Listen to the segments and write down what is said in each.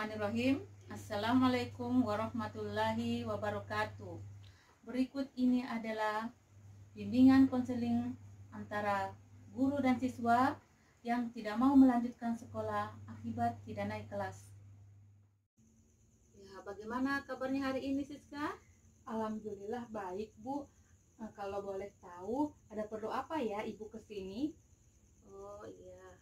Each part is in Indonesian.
Bismillahirrahmanirrahim. Assalamualaikum warahmatullahi wabarakatuh. Berikut ini adalah bimbingan konseling antara guru dan siswa yang tidak mau melanjutkan sekolah akibat tidak naik kelas. Ya, bagaimana kabarnya hari ini, Siska? Alhamdulillah baik, Bu. Kalau boleh tahu, ada perlu apa ya Ibu ke sini? Oh iya,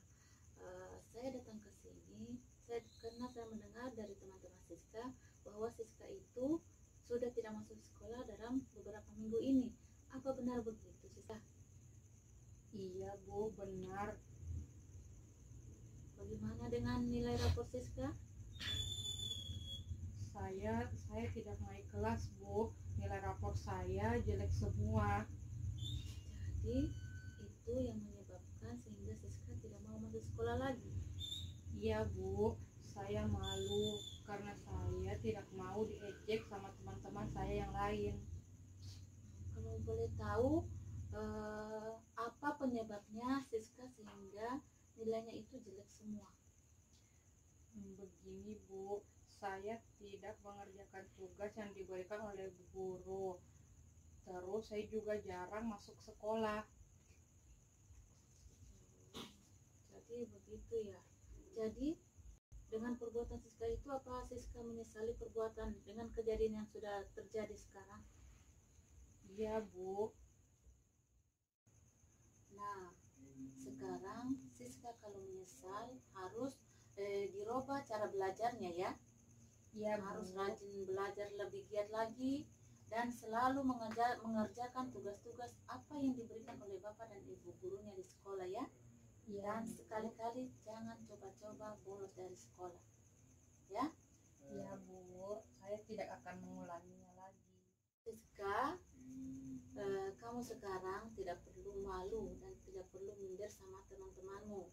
saya datang ke sini karena saya mendengar dari teman-teman Siska bahwa Siska itu sudah tidak masuk sekolah dalam beberapa minggu ini. Apa benar begitu, Siska? Iya, Bu, benar. Bagaimana dengan nilai rapor Siska? Saya tidak naik kelas, Bu. Nilai rapor saya jelek semua. Jadi itu yang menyebabkan sehingga Siska tidak mau masuk sekolah lagi. Iya, Bu. Saya malu karena saya tidak mau diejek sama teman-teman saya yang lain. Kalau boleh tahu apa penyebabnya Siska sehingga nilainya itu jelek semua? Begini, Bu. Saya tidak mengerjakan tugas yang diberikan oleh guru. Terus saya juga jarang masuk sekolah. Jadi begitu ya. Jadi dengan perbuatan Siska itu, apa Siska menyesali perbuatan dengan kejadian yang sudah terjadi sekarang? Iya, Bu. Nah, sekarang Siska kalau menyesal harus dirubah cara belajarnya ya. Iya, Harus Bu. rajin belajar, lebih giat lagi, dan selalu mengerjakan tugas-tugas apa yang diberikan oleh Bapak dan Ibu gurunya di sekolah ya. Iya, Dan Bu. sekali-kali jangan coba-coba bolos dari sekolah ya. Iya, Bu, saya tidak akan mengulanginya lagi. Siska, kamu sekarang tidak perlu malu dan tidak perlu minder sama teman-temanmu,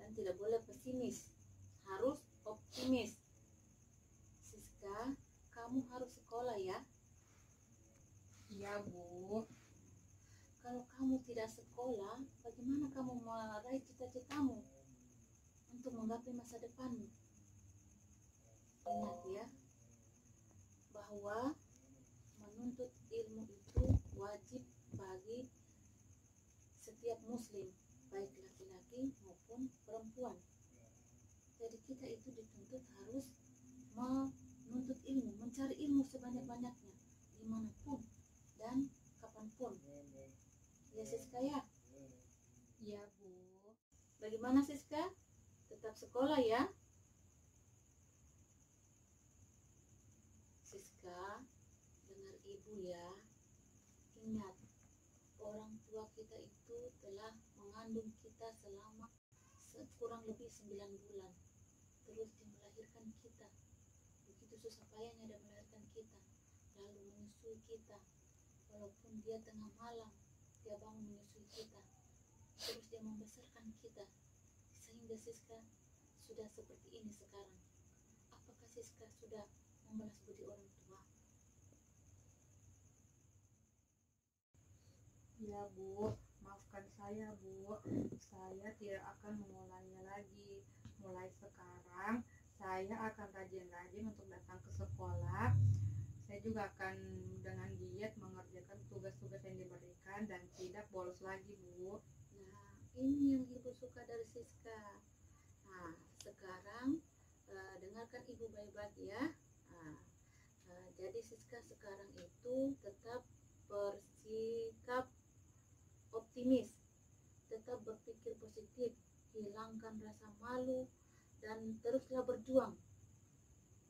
dan tidak boleh pesimis, harus optimis. Siska, kamu harus sekolah ya. Iya, Bu. Kalau kamu tidak sekolah, bagaimana kamu meraih cita-citamu untuk menggapai masa depanmu? Ingat ya, bahwa menuntut ilmu itu wajib bagi setiap muslim, baik laki-laki maupun perempuan. Jadi kita itu dituntut harus menuntut ilmu, mencari ilmu sebanyak-banyaknya, dimanapun dan kapanpun. Ya Siska ya. Iya, Bu. Bagaimana Siska? Tetap sekolah ya. Siska, dengar ibu ya. Ingat, orang tua kita itu telah mengandung kita selama kurang lebih 9 bulan. Terus dia melahirkan kita. Begitu susah payahnya dia melahirkan kita. Lalu menyusui kita. Walaupun dia tengah malam, dia bangun menyusui kita. Terus dia membesarkan kita. Sehingga Siska sudah seperti ini sekarang. Apakah Siska sudah membalas budi orang tua? Iya, Bu. Maafkan saya, Bu. Saya tidak akan mengulanginya lagi. Mulai sekarang, saya akan rajin-rajin untuk datang ke sekolah. Saya juga akan dengan giat mengerjakan tugas-tugas yang diberikan dan tidak bolos lagi, Bu. Nah, ini yang ibu suka dari Siska. Nah, sekarang dengarkan ibu baik-baik ya. Jadi Siska sekarang itu tetap bersikap optimis, tetap berpikir positif, hilangkan rasa malu, dan teruslah berjuang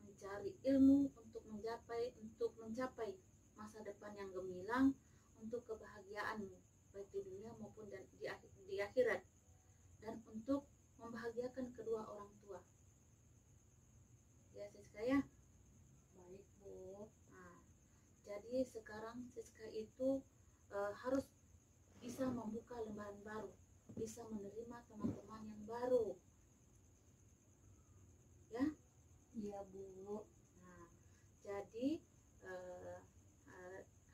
mencari ilmu untuk mencapai masa depan yang gemilang, untuk kebahagiaanmu baik di dunia maupun di akhirat, dan untuk membahagiakan kedua orang tua. Ya Siska ya. Baik, Bu. Nah, jadi sekarang Siska itu harus bisa membuka lembaran baru, bisa menerima teman-teman yang baru ya. Iya, Bu. Nah, jadi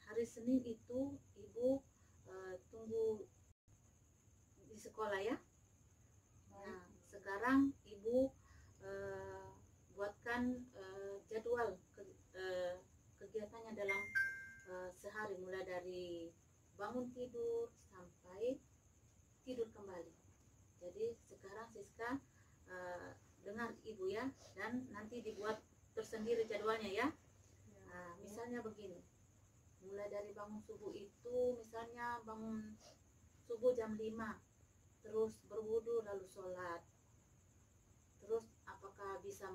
hari Senin itu ibu tunggu di sekolah ya. Baik. Nah, sekarang ibu buat menyiapkan jadwal kegiatannya dalam sehari, mulai dari bangun tidur sampai tidur kembali. Jadi sekarang Siska dengar ibu ya, dan nanti dibuat tersendiri jadwalnya ya. Nah, misalnya begini, mulai dari bangun subuh itu, misalnya bangun subuh jam 5, terus berwudu lalu sholat, terus apakah bisa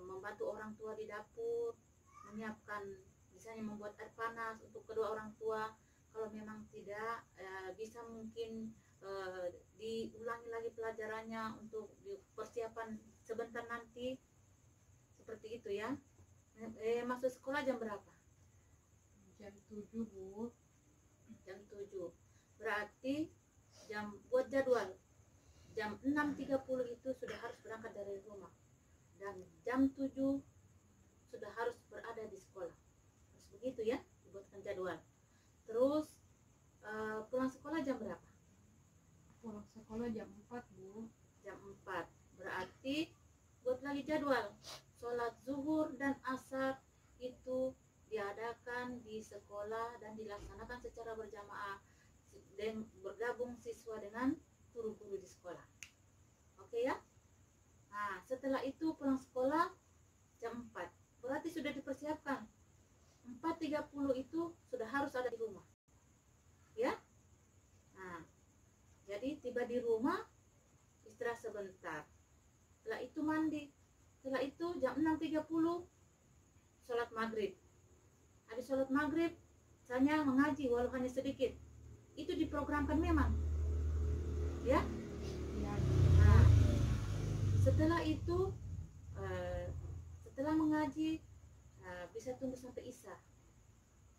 membantu orang tua di dapur, menyiapkan misalnya membuat air panas untuk kedua orang tua. Kalau memang tidak bisa mungkin diulangi lagi pelajarannya untuk persiapan sebentar nanti, seperti itu ya. Masuk sekolah jam berapa? Jam 7 Bu. Jam 7. Berarti buat jadwal jam 6.30 itu sudah harus berangkat dari rumah, dan jam 7 sudah harus berada di sekolah. Harus begitu ya, dibuatkan jadwal. Terus pulang sekolah jam berapa? Pulang sekolah jam 4 Bu. Jam 4. Berarti buat lagi jadwal. Sholat zuhur dan asar itu diadakan di sekolah dan dilaksanakan secara berjamaah, dan bergabung siswa dengan guru-guru di sekolah. Oke ya? Nah, setelah itu pulang sekolah jam 4. Berarti sudah dipersiapkan. 4.30 itu sudah harus ada di rumah. Ya? Nah, jadi tiba di rumah, istirahat sebentar. Setelah itu mandi. Setelah itu jam 6.30 sholat maghrib. Habis sholat maghrib, saya mengaji walau hanya sedikit. Itu diprogramkan memang. Ya? Ya. Nah, setelah itu setelah mengaji bisa tunggu sampai isya.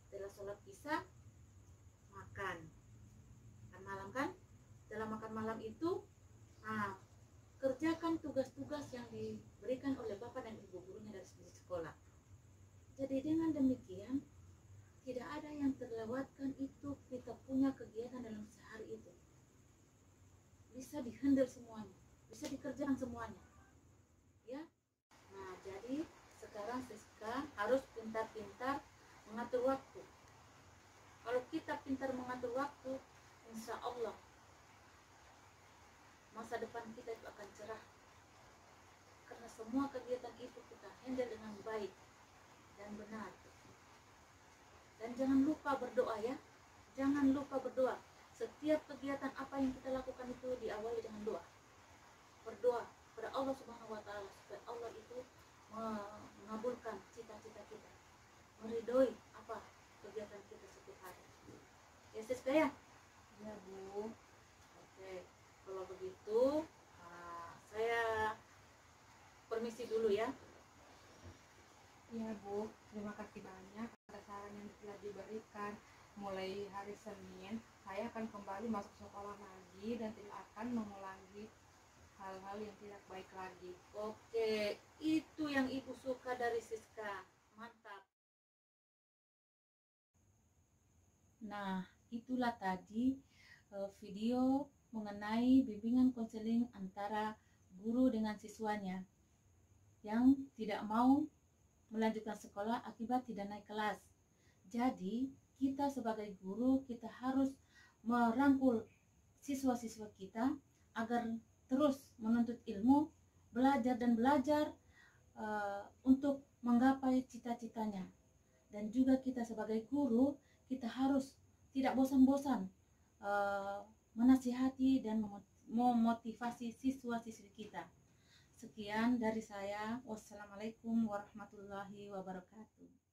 Setelah sholat isya makan malam kan. Setelah makan malam itu kerjakan tugas-tugas yang diberikan oleh bapak dan ibu gurunya dari sekolah. Jadi dengan demikian tidak ada yang terlewatkan, itu kita punya kegiatan dalam sehari itu bisa dihandle semuanya, bisa dikerjakan semuanya ya. Nah, jadi sekarang Siska harus pintar-pintar mengatur waktu. Kalau kita pintar mengatur waktu, insya Allah masa depan kita itu akan cerah, karena semua kegiatan itu kita handle dengan baik dan benar. Dan jangan lupa berdoa ya, jangan lupa berdoa. Setiap kegiatan apa yang kita lakukan itu diawali dengan doa. Berdoa kepada Allah Subhanahu wa Ta'ala supaya Allah itu mengabulkan cita-cita kita, meridhoi apa kegiatan kita setiap hari. Ya Siska ya? Ya Bu. Oke, kalau begitu saya permisi dulu ya. Ya Bu, terima kasih banyak atas saran yang telah diberikan. Mulai hari Senin, saya akan kembali masuk sekolah lagi dan tidak akan mengulangi hal-hal yang tidak baik lagi. Oke, itu yang ibu suka dari Siska. Mantap. Nah, itulah tadi video mengenai bimbingan konseling antara guru dengan siswanya yang tidak mau melanjutkan sekolah akibat tidak naik kelas. Jadi kita sebagai guru, kita harus merangkul siswa-siswa kita agar terus menuntut ilmu, belajar dan belajar untuk menggapai cita-citanya. Dan juga kita sebagai guru, kita harus tidak bosan-bosan menasihati dan memotivasi siswa-siswi kita. Sekian dari saya. Wassalamualaikum warahmatullahi wabarakatuh.